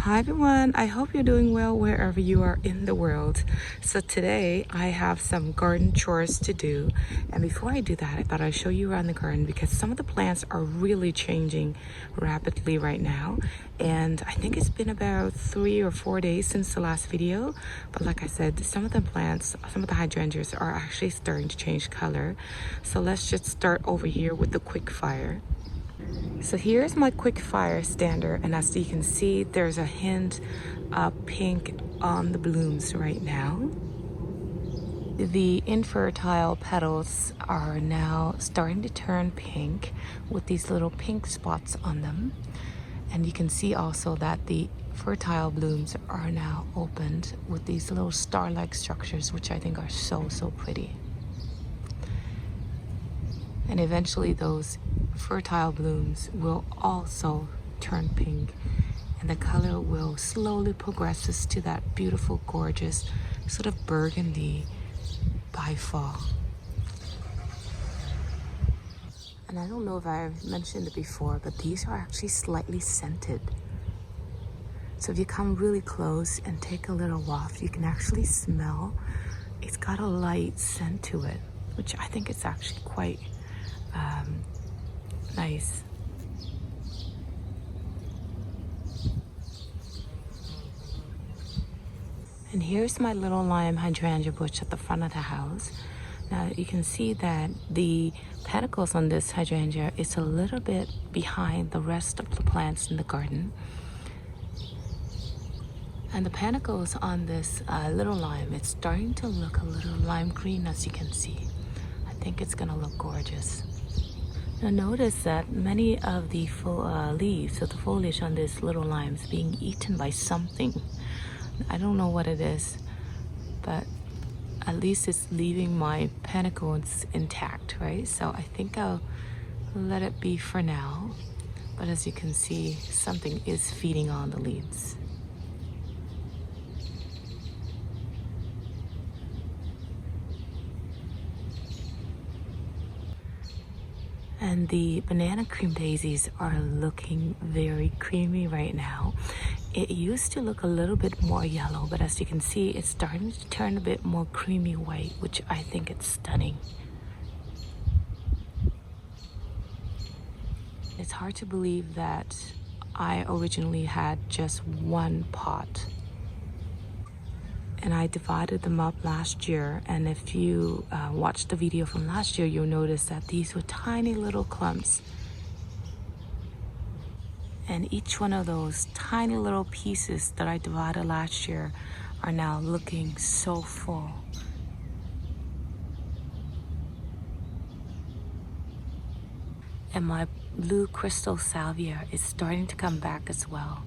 Hi everyone, I hope you're doing well wherever you are in the world. So today I have some garden chores to do, and before I do that I thought I'd show you around the garden because some of the plants are really changing rapidly right now, and I think it's been about 3 or 4 days since the last video, but like I said, some of the plants, some of the hydrangeas are actually starting to change color. So let's just start over here with the quick fire. So here's my quick fire stander, and as you can see, there's a hint of pink on the blooms right now. The infertile petals are now starting to turn pink with these little pink spots on them. And you can see also that the fertile blooms are now opened with these little star-like structures, which I think are so pretty. And eventually those fertile blooms will also turn pink, and the color will slowly progress to that beautiful, gorgeous sort of burgundy by fall. And I don't know if I've mentioned it before, but these are actually slightly scented. So if you come really close and take a little waft, you can actually smell it's got a light scent to it, which I think is actually quite nice. And here's my little lime hydrangea bush at the front of the house. Now you can see that the petal's on this hydrangea is a little bit behind the rest of the plants in the garden. And the panicles on this little lime, it's starting to look a little lime green, as you can see. I think it's gonna look gorgeous. Now notice that many of the leaves of the foliage on this little lime is being eaten by something. I don't know what it is, but at least it's leaving my panicles intact, right? So I think I'll let it be for now. But as you can see, something is feeding on the leaves. And the banana cream daisies are looking very creamy right now. It used to look a little bit more yellow, but as you can see, it's starting to turn a bit more creamy white, which I think it's stunning. It's hard to believe that I originally had just one pot, and I divided them up last year. And if you watched the video from last year, you'll notice that these were tiny little clumps. And each one of those tiny little pieces that I divided last year are now looking so full. And my blue crystal salvia is starting to come back as well.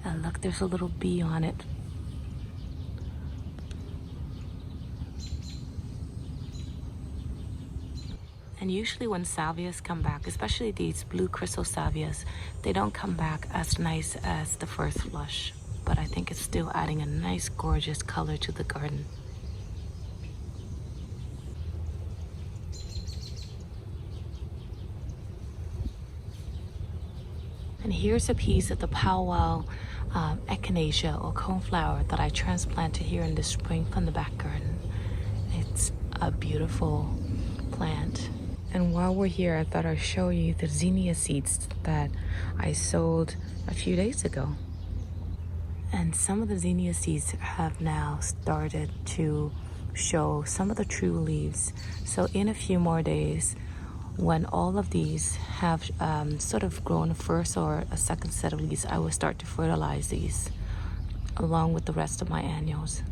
And look, there's a little bee on it. And usually when salvias come back, especially these blue crystal salvias, they don't come back as nice as the first flush. But I think it's still adding a nice, gorgeous color to the garden. And here's a piece of the powwow echinacea or coneflower that I transplanted here in the spring from the back garden. It's a beautiful plant. And while we're here, I thought I'd show you the zinnia seeds that I sowed a few days ago. And some of the zinnia seeds have now started to show some of the true leaves. So in a few more days, when all of these have sort of grown a first or a second set of leaves, I will start to fertilize these along with the rest of my annuals.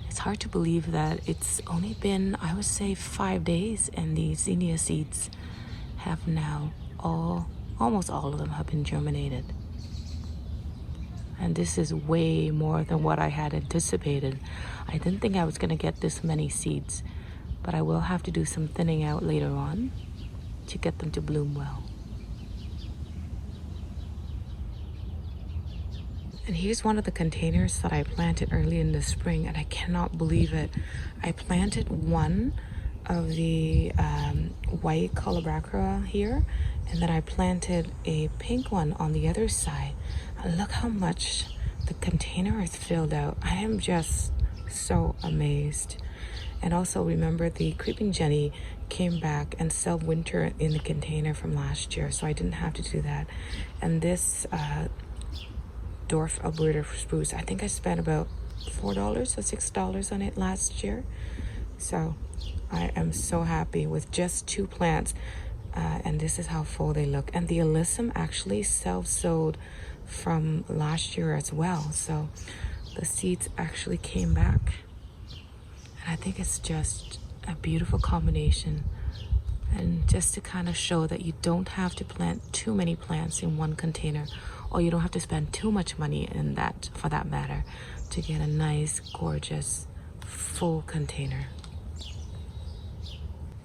It's hard to believe that it's only been, I would say, 5 days, and the zinnia seeds have now almost all of them have been germinated. And this is way more than what I had anticipated. I didn't think I was going to get this many seeds, but I will have to do some thinning out later on to get them to bloom well. And here's one of the containers that I planted early in the spring, and I cannot believe it. I planted one of the white colobacra here, and then I planted a pink one on the other side. And look how much the container is filled out. I am just so amazed. And also remember, the creeping Jenny came back and sold winter in the container from last year, so I didn't have to do that. And this dwarf Alberta spruce, I think I spent about $4 or $6 on it last year. So I am so happy with just 2 plants, and this is how full they look. And the alyssum actually self-sowed from last year as well, so the seeds actually came back. And I think it's just a beautiful combination. And just to kind of show that you don't have to plant too many plants in one container, or you don't have to spend too much money in that, for that matter, to get a nice, gorgeous, full container.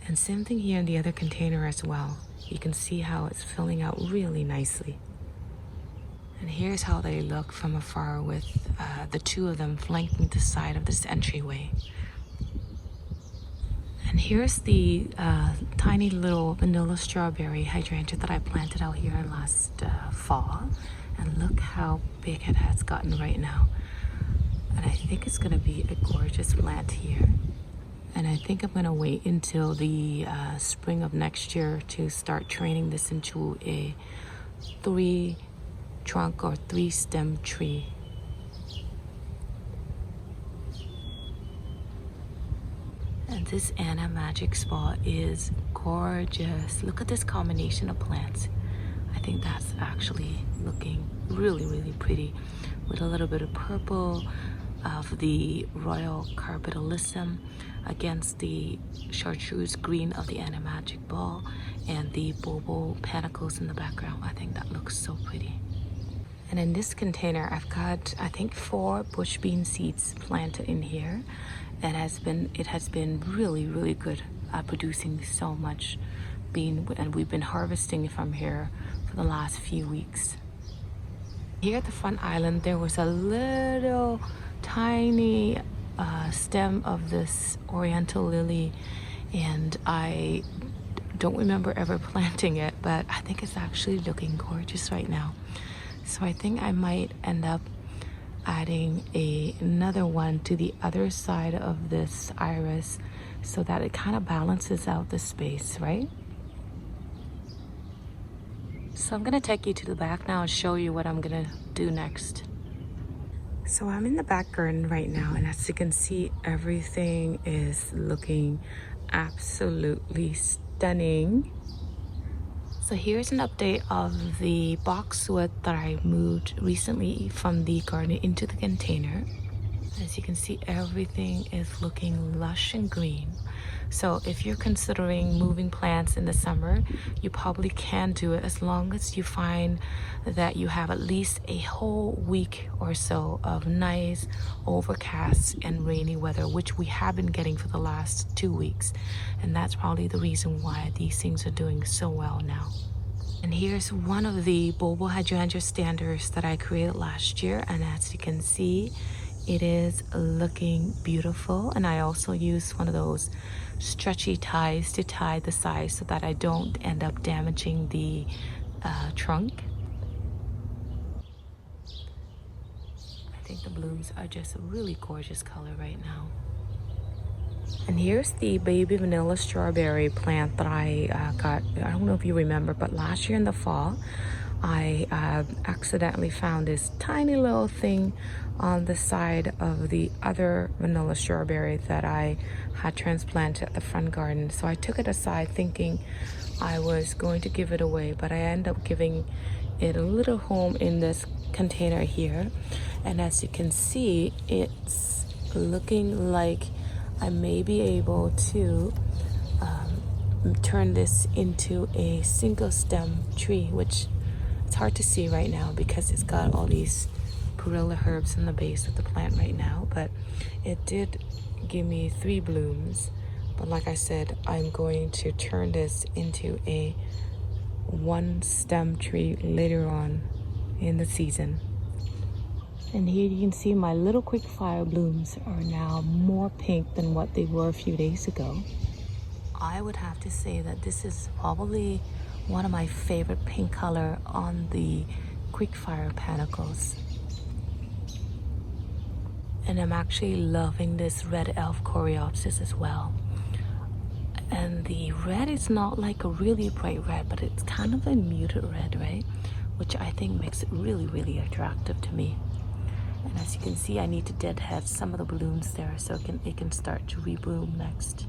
And same thing here in the other container as well. You can see how it's filling out really nicely. And here's how they look from afar with the 2 of them flanking the side of this entryway. And here's the tiny little vanilla strawberry hydrangea that I planted out here last fall. And look how big it has gotten right now. And I think it's gonna be a gorgeous plant here. And I think I'm gonna wait until the spring of next year to start training this into a 3-trunk or 3-stem tree. And this Anna Magic Spot is gorgeous. Look at this combination of plants. I think that's actually looking really, really pretty, with a little bit of purple of the Royal Carpet Alyssum against the chartreuse green of the Anna Magic Ball and the Bobo Panicles in the background. I think that looks so pretty. And in this container, I've got, I think, 4 bush bean seeds planted in here. And it has been really, really good at producing so much bean, and we've been harvesting from here for the last few weeks. Here at the front island, there was a little tiny stem of this oriental lily, and I don't remember ever planting it, but I think it's actually looking gorgeous right now. So I think I might end up adding another one to the other side of this iris so that it kind of balances out the space, right? So I'm gonna take you to the back now and show you what I'm gonna do next. So I'm in the back garden right now, and as you can see, everything is looking absolutely stunning. So here's an update of the boxwood that I moved recently from the garden into the container. As you can see, everything is looking lush and green. So if you're considering moving plants in the summer, you probably can do it as long as you find that you have at least a whole week or so of nice overcast and rainy weather, which we have been getting for the last 2 weeks. And that's probably the reason why these things are doing so well now. And here's one of the bulbul hydrangea standers that I created last year, and as you can see, it is looking beautiful. And I also used one of those stretchy ties to tie the sides so that I don't end up damaging the trunk. I think the blooms are just a really gorgeous color right now. And here's the baby vanilla strawberry plant that I got. I don't know if you remember, but last year in the fall, I accidentally found this tiny little thing on the side of the other vanilla strawberry that I had transplanted at the front garden. So I took it aside thinking I was going to give it away, but I ended up giving it a little home in this container here. And as you can see, it's looking like I may be able to turn this into a single stem tree, which it's hard to see right now because it's got all these perilla herbs in the base of the plant right now, but it did give me 3 blooms. But like I said, I'm going to turn this into a 1 stem tree later on in the season. And here you can see my little quick fire blooms are now more pink than what they were a few days ago. I would have to say that this is probably one of my favorite pink color on the quickfire panicles. And I'm actually loving this red elf coreopsis as well. And the red is not like a really bright red, but it's kind of a muted red, right? Which I think makes it really, really attractive to me. And as you can see, I need to deadhead some of the blooms there so it can start to rebloom next.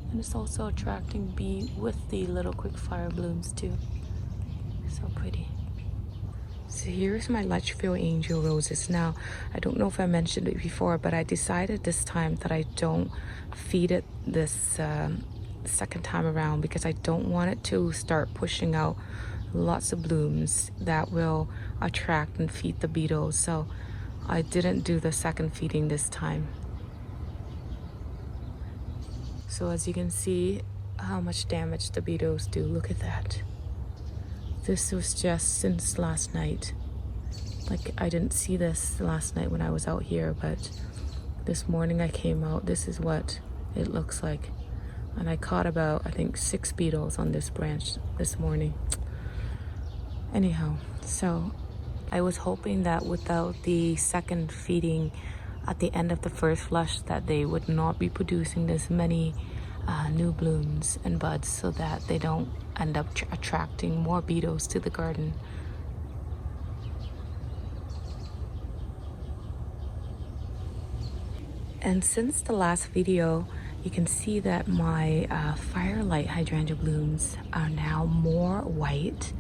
And it's also attracting bee with the little quickfire blooms too. So pretty. So here's my Litchfield Angel Roses. Now, I don't know if I mentioned it before, but I decided this time that I don't feed it this second time around because I don't want it to start pushing out lots of blooms that will attract and feed the beetles. So I didn't do the second feeding this time. So as you can see how much damage the beetles do. Look at that. This was just since last night. Like, I didn't see this last night when I was out here, but this morning I came out. This is what it looks like. And I caught about, I think, 6 beetles on this branch this morning. Anyhow, so I was hoping that without the second feeding at the end of the first flush that they would not be producing this many new blooms and buds so that they don't end up attracting more beetles to the garden. And since the last video, you can see that my firelight hydrangea blooms are now more white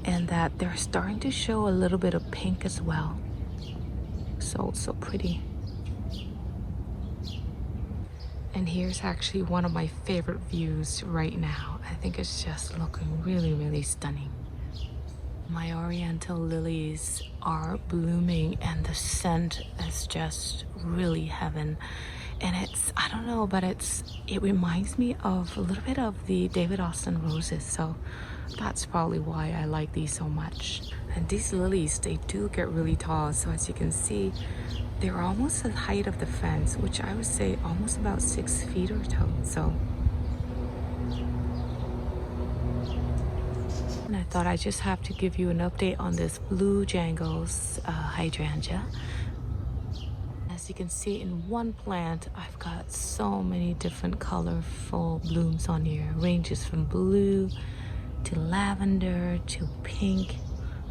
and that they're starting to show a little bit of pink as well. So pretty. And here's actually one of my favorite views right now. I think it's just looking really, really stunning. My oriental lilies are blooming and the scent is just really heaven. And it's, I don't know, but it reminds me of a little bit of the David Austin roses. So that's probably why I like these so much. And these lilies, they do get really tall. So as you can see, they're almost the height of the fence, which I would say almost about 6 feet or so. And I thought I just have to give you an update on this blue jangles hydrangea. As you can see in one plant, I've got so many different colorful blooms on here. Ranges from blue to lavender to pink.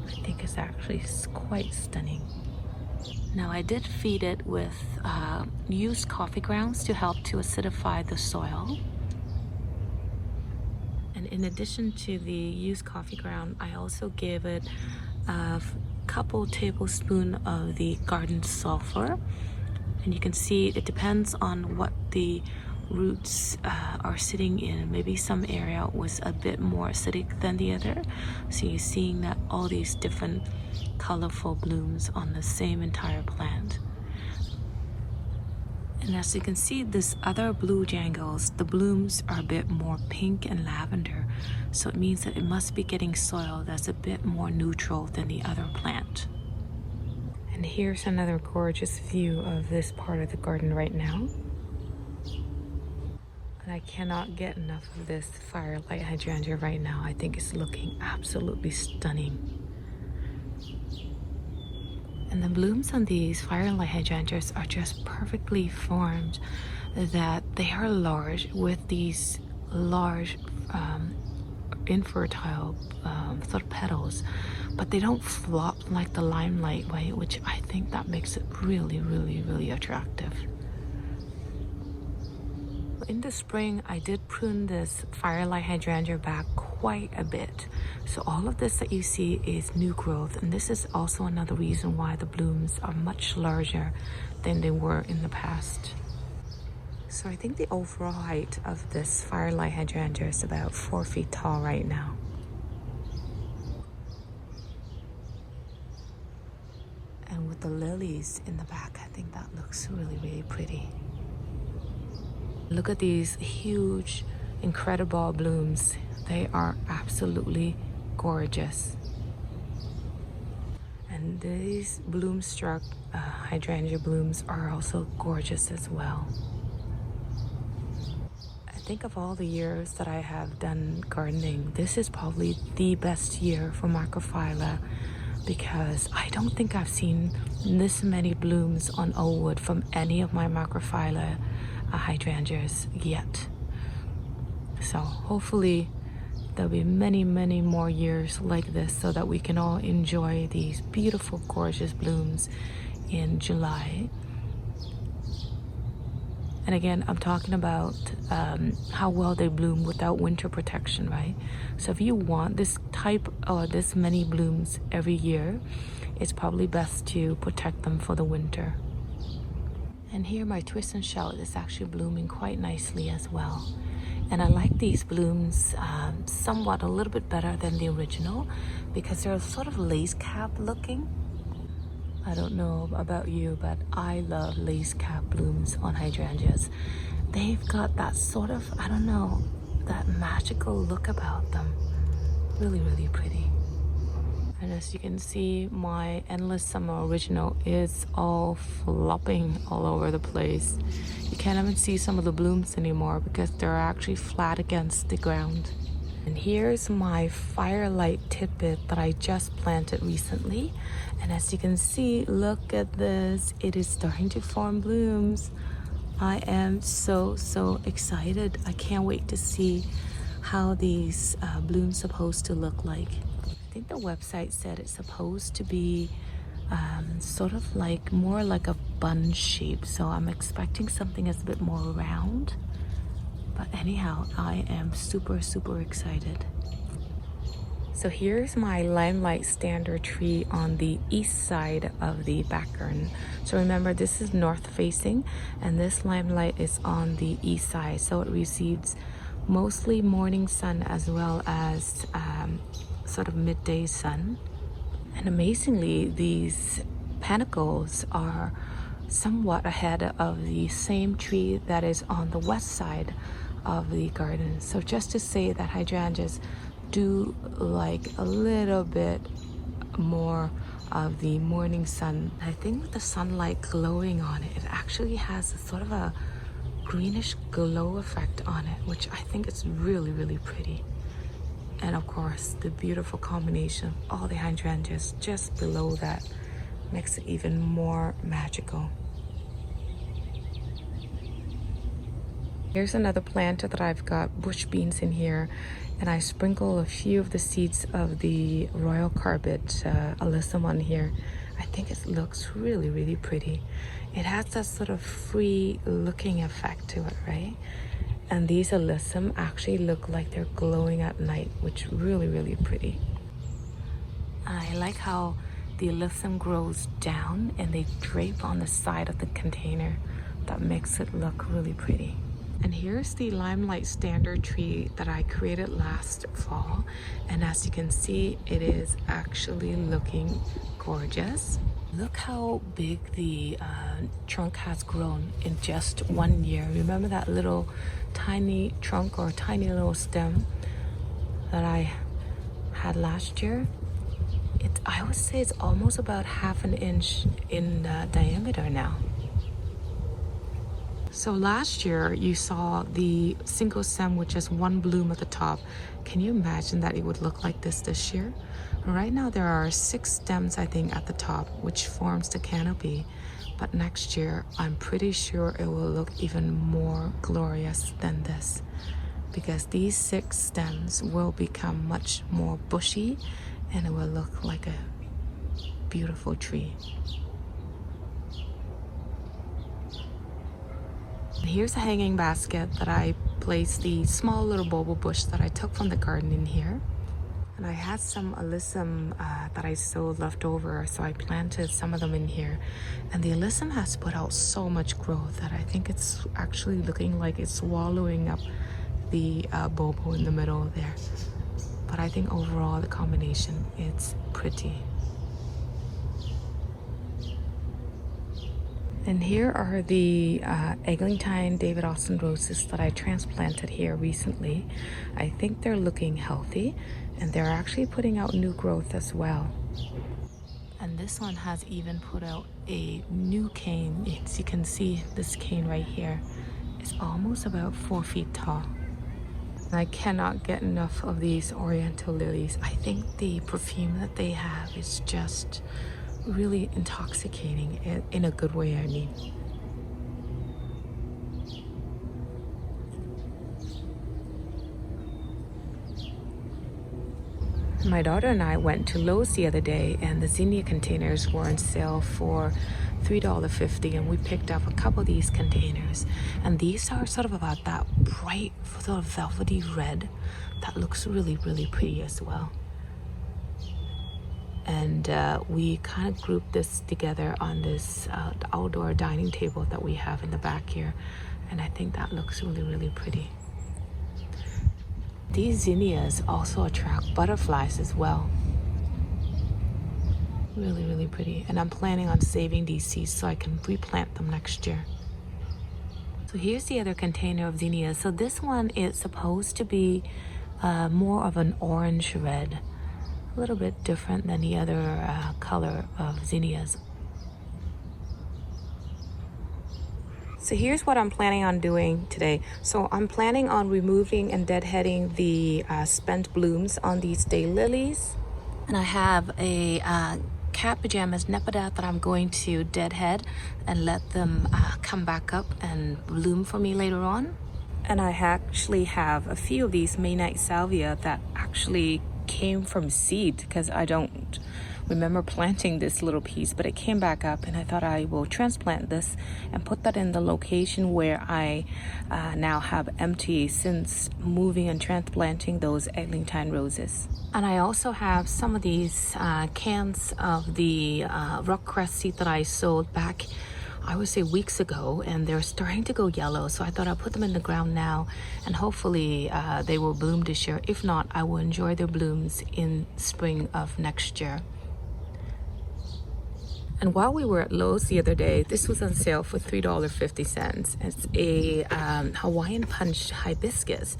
I think it's actually quite stunning. Now I did feed it with used coffee grounds to help to acidify the soil. And in addition to the used coffee ground, I also gave it a couple tablespoons of the garden sulfur. And you can see it depends on what the roots are sitting in. Maybe some area was a bit more acidic than the other. So you're seeing that all these different colorful blooms on the same entire plant. And as you can see, this other blue jangles, the blooms are a bit more pink and lavender. So it means that it must be getting soil that's a bit more neutral than the other plant. And here's another gorgeous view of this part of the garden right now. And I cannot get enough of this firelight hydrangea right now. I think it's looking absolutely stunning. And the blooms on these firelight hydrangeas are just perfectly formed, that they are large with these large infertile sort of petals, but they don't flop like the limelight way, which I think that makes it really, really, really attractive. In the spring, I did prune this firelight hydrangea back quite a bit. So all of this that you see is new growth, and this is also another reason why the blooms are much larger than they were in the past. So I think the overall height of this firelight hydrangea is about 4 feet tall right now. And with the lilies in the back, I think that looks really, really pretty. Look at these huge, incredible blooms. They are absolutely gorgeous. And And these bloom-struck hydrangea blooms are also gorgeous as well. I think of all the years that I have done gardening, this is probably the best year for macrophylla, because I don't think I've seen this many blooms on old wood from any of my macrophylla hydrangeas yet. So hopefully there'll be many, many more years like this so that we can all enjoy these beautiful, gorgeous blooms in July. And again, I'm talking about how well they bloom without winter protection, right? So if you want this type or this many blooms every year, it's probably best to protect them for the winter. And here my twist and shout is actually blooming quite nicely as well. And I like these blooms somewhat a little bit better than the original because they're sort of lace cap looking. I don't know about you, but I love lace cap blooms on hydrangeas. They've got that sort of, I don't know, that magical look about them. Really, really pretty. And as you can see, my Endless Summer original is all flopping all over the place. You can't even see some of the blooms anymore because they're actually flat against the ground. And here's my Firelight Tidbit that I just planted recently. And as you can see, look at this. It is starting to form blooms. I am so excited. I can't wait to see how these blooms supposed to look like. I think the website said it's supposed to be sort of like more like a bun shape. So I'm expecting something that's a bit more round. But anyhow, I am super excited. So here's my Limelight Standard tree on the east side of the back garden. So remember, this is north facing and this Limelight is on the east side. So it receives mostly morning sun as well as sort of midday sun. And amazingly, these panicles are somewhat ahead of the same tree that is on the west side of the garden. So just to say that hydrangeas do like a little bit more of the morning sun. I think with the sunlight glowing on it, it actually has a sort of a greenish glow effect on it, which I think is really pretty. And of course, the beautiful combination of all the hydrangeas just below that makes it even more magical. Here's another planter that I've got bush beans in here, and I sprinkle a few of the seeds of the Royal Carbid alyssum on here. I think it looks really pretty. It has that sort of free looking effect to it, right? And these alyssum actually look like they're glowing at night, which really pretty. I like how the alyssum grows down and they drape on the side of the container. That makes it look really pretty. And here's the Limelight Standard tree that I created last fall. And as you can see, it is actually looking gorgeous. Look how big the trunk has grown in just 1 year. Remember that little tiny trunk or tiny little stem that I had last year? I would say it's almost about ½ an inch in diameter now. So last year you saw the single stem with just one bloom at the top. Can you imagine that it would look like this year? Right now there are 6 stems, I think, at the top, which forms the canopy. But next year I'm pretty sure it will look even more glorious than this, because these 6 stems will become much more bushy and it will look like a beautiful tree. Here's a hanging basket that I placed the small little bulb bush that I took from the garden in here. And I had some alyssum that I sowed left over, so I planted some of them in here. And the alyssum has put out so much growth that I think it's actually looking like it's swallowing up the bulb in the middle there. But I think overall the combination, it's pretty. And here are the Eglantine David Austin roses that I transplanted here recently. I think they're looking healthy and they're actually putting out new growth as well. And And this one has even put out a new cane. As you can see, this cane right here is almost about 4 feet tall. And I cannot get enough of these oriental lilies. I think the perfume that they have is just really intoxicating, in a good way, I mean. My daughter and I went to Lowe's the other day, and the zinnia containers were on sale for $3.50, and we picked up a couple of these containers. And these are sort of about that bright, sort of velvety red that looks really, really pretty as well. And we kind of grouped this together on this outdoor dining table that we have in the back here, and I think that looks really, really pretty. These zinnias also attract butterflies as well. Really, really pretty. And I'm planning on saving these seeds so I can replant them next year. So here's the other container of zinnias. So this one is supposed to be more of an orange red. A little bit different than the other color of zinnias. So here's what I'm planning on doing today. So I'm planning on removing and deadheading the spent blooms on these daylilies. And I have a cat pajamas nepeta that I'm going to deadhead and let them come back up and bloom for me later on. And I actually have a few of these Maynite salvia that actually came from seed, because I don't remember planting this little piece, but it came back up, and I thought I will transplant this and put that in the location where I now have empty since moving and transplanting those eglantine roses. And I also have some of these cans of the rock cress seed that I sold back, I would say, weeks ago, and they're starting to go yellow, so I thought I'll put them in the ground now, and hopefully they will bloom this year. If not, I will enjoy their blooms in spring of next year. And while we were at Lowe's the other day, this was on sale for $3.50. It's a Hawaiian punch hibiscus,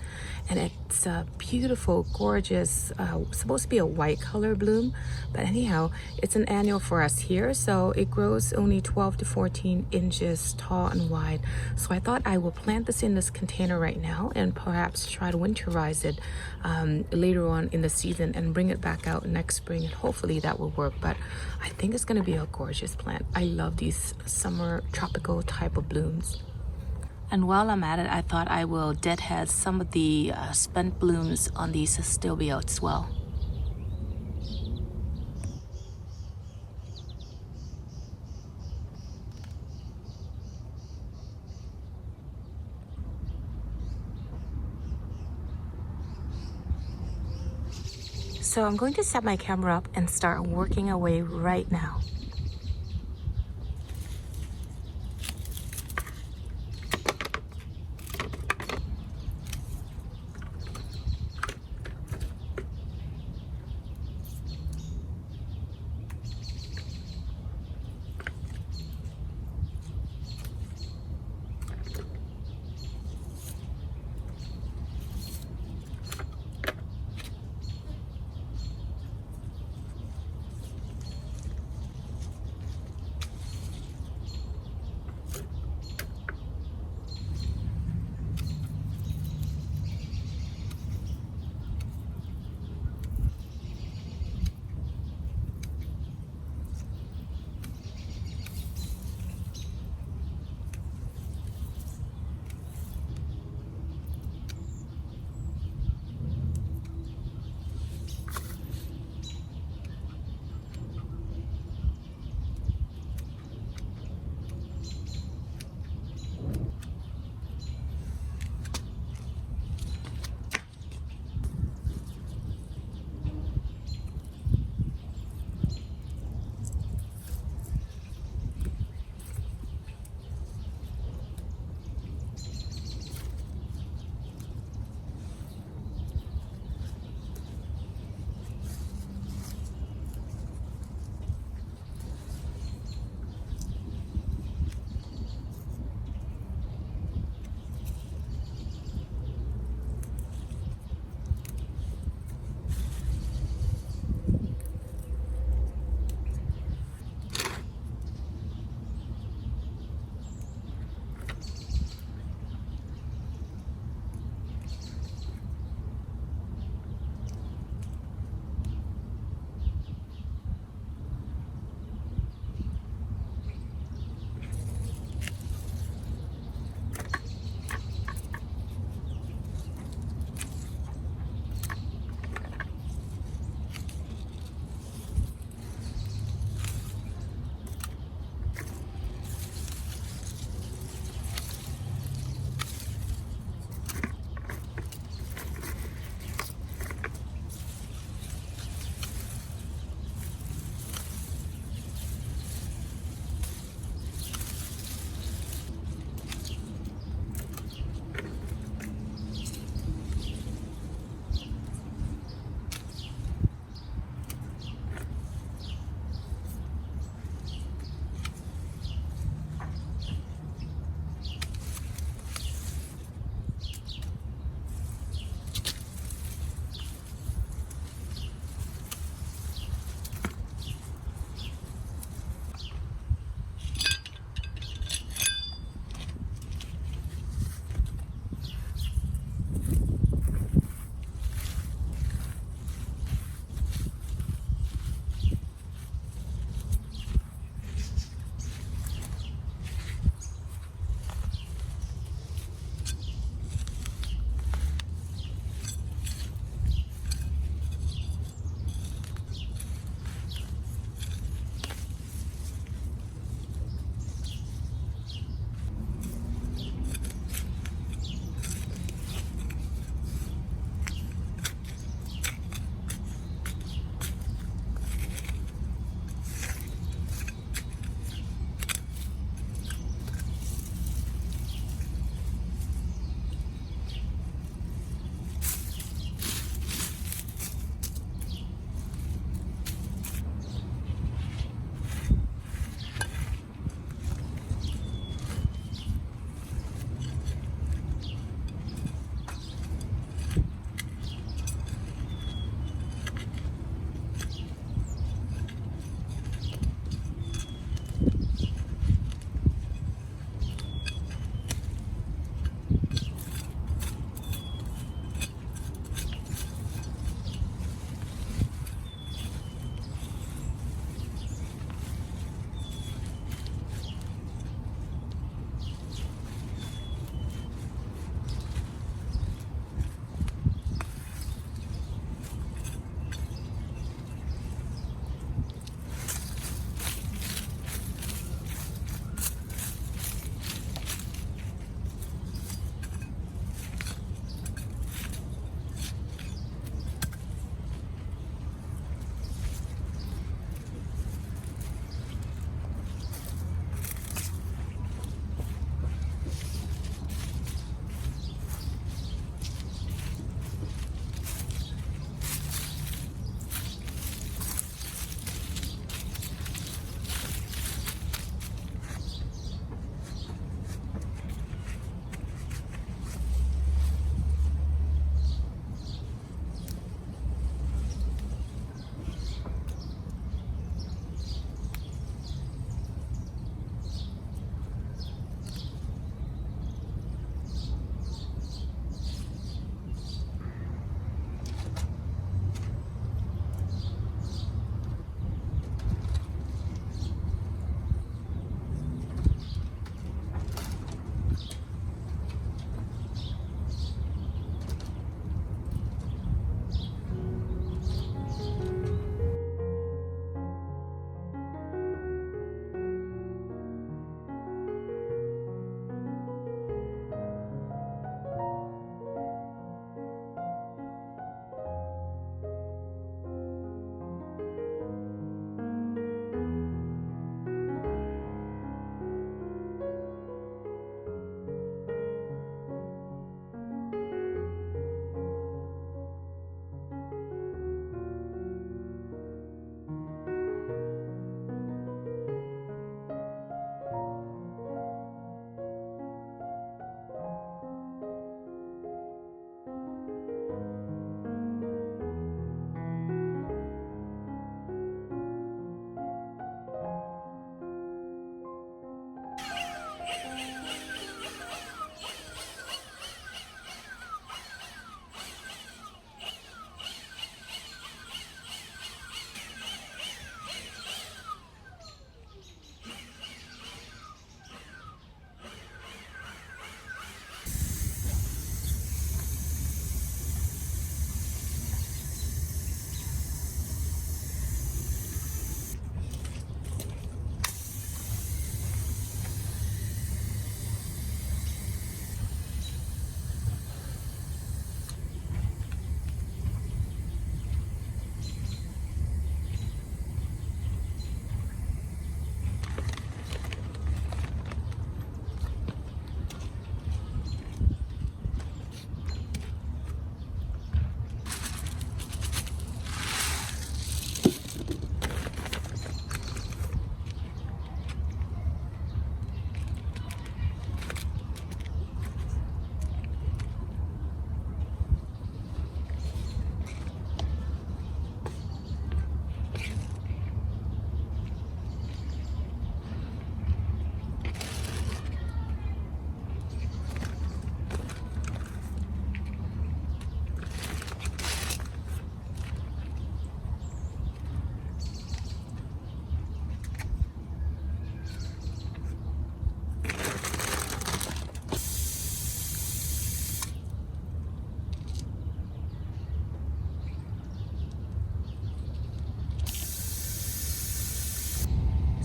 and it's a beautiful, gorgeous, supposed to be a white color bloom, but anyhow, it's an annual for us here, so it grows only 12 to 14 inches tall and wide. So I thought I will plant this in this container right now and perhaps try to winterize it later on in the season and bring it back out next spring, and hopefully that will work. But I think it's going to be a gorgeous plant. I love these summer tropical type of blooms. And while I'm at it, I thought I will deadhead some of the spent blooms on these astilbea as well. So I'm going to set my camera up and start working away right now.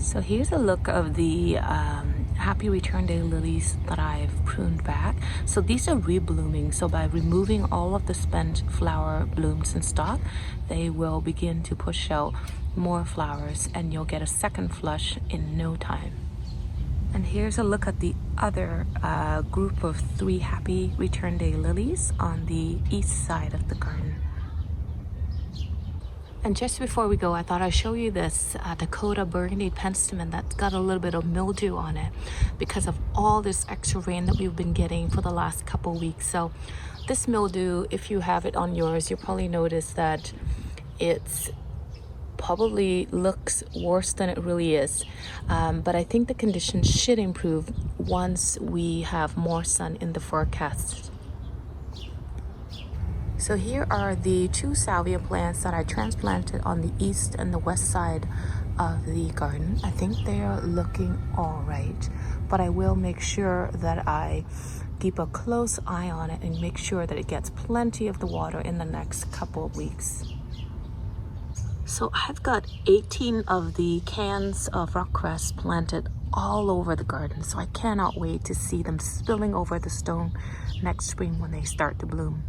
So here's a look of the happy return day lilies that I've pruned back. So these are reblooming. So by removing all of the spent flower blooms and stalk, they will begin to push out more flowers and you'll get a second flush in no time. And here's a look at the other group of 3 happy return day lilies on the east side of the garden. And just before we go, I thought I'd show you this Dakota burgundy penstemon that's got a little bit of mildew on it because of all this extra rain that we've been getting for the last couple weeks. So this mildew, if you have it on yours, you'll probably notice that it's probably looks worse than it really is. But I think the conditions should improve once we have more sun in the forecast. So here are the 2 salvia plants that I transplanted on the east and the west side of the garden. I think they are looking all right, but I will make sure that I keep a close eye on it and make sure that it gets plenty of the water in the next couple of weeks. So I've got 18 of the cans of rock cress planted all over the garden, so I cannot wait to see them spilling over the stone next spring when they start to bloom.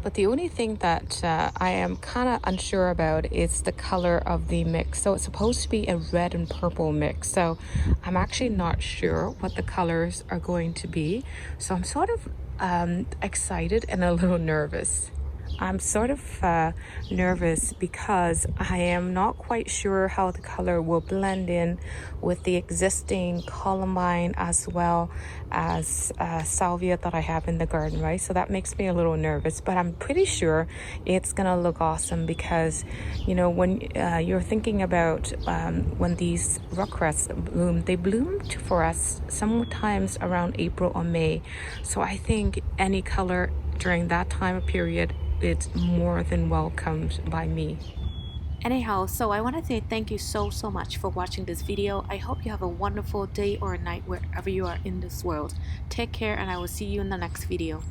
But the only thing that I am kind of unsure about is the color of the mix. So it's supposed to be a red and purple mix. So I'm actually not sure what the colors are going to be. So I'm sort of excited and a little nervous. I'm sort of nervous because I am not quite sure how the color will blend in with the existing columbine as well as salvia that I have in the garden, right? So that makes me a little nervous, but I'm pretty sure it's gonna look awesome because, you know, when you're thinking about when these rock cress bloom, they bloom for us sometimes around April or May. So I think any color during that time of period, it's more than welcomed by me. Anyhow, so I want to say thank you so much for watching this video. I hope you have a wonderful day or night wherever you are in this world. Take care and I will see you in the next video.